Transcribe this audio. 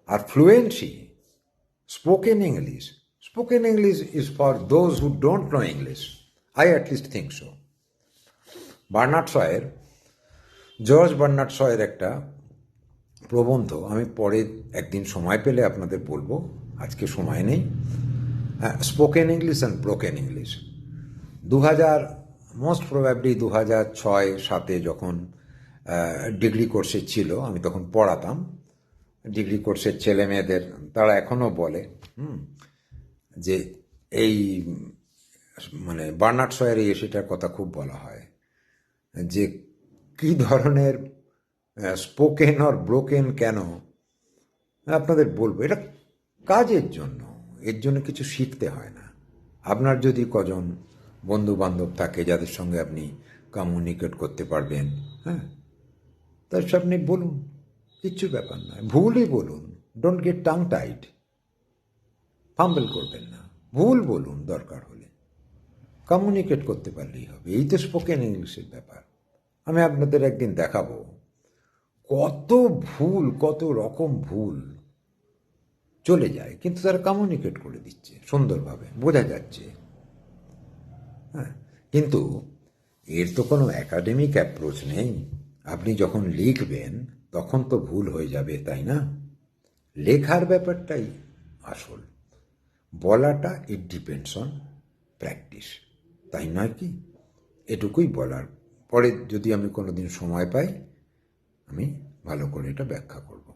R fluency, spoken English is for those who don't know English. I at least think so. George Bernard শয়ের একটা প্রবন্ধ আমি পরে একদিন সময় পেলে আপনাদের বলবো, আজকে সময় নেই। Spoken English and broken English. 2000 most probably 2006-07 যখন ডিগ্রি কোর্সে ছিল, আমি তখন পড়াতাম। ডিগ্রি কোর্সের ছেলে মেয়েদের তারা এখনও বলে যে এই মানে বার্নার্ড শয়ের এই সেটার কথা খুব বলা হয় যে কী ধরনের স্পোকেন আর ব্রোকেন কেন। আপনাদের বলবো এটা কাজের জন্য, এর জন্য কিছু শিখতে হয় না। আপনার যদি কজন বন্ধু বান্ধব থাকে যাদের সঙ্গে আপনি কমিউনিকেট করতে পারবেন, হ্যাঁ, তার সামনে বলুন, কিচ্ছু ব্যাপার নয়, ভুলই বলুন, don't get tongue tight, fumble করবেন না, ভুল বলুন দরকার হলে, কমিউনিকেট করতে পারলেই হবে। এই তো স্পোকেন ইংলিশের ব্যাপার। আমি আপনাদের একদিন দেখাবো কত ভুল, কত রকম ভুল চলে যায়, কিন্তু তারা কমিউনিকেট করে দিচ্ছে সুন্দরভাবে, বোঝা যাচ্ছে। হ্যাঁ, কিন্তু এর তো কোনো একাডেমিক অ্যাপ্রোচ নেই। আপনি যখন লিখবেন তখন তো ভুল হয়ে যাবে, তাই না? লেখার ব্যাপারটাই আসল, বলাটা ইট ডিপেন্ডস অন প্র্যাকটিস, তাই নয় কি? এটুকুই বলার। পরে যদি আমি কোনোদিন সময় পাই আমি ভালো করে এটা ব্যাখ্যা করব।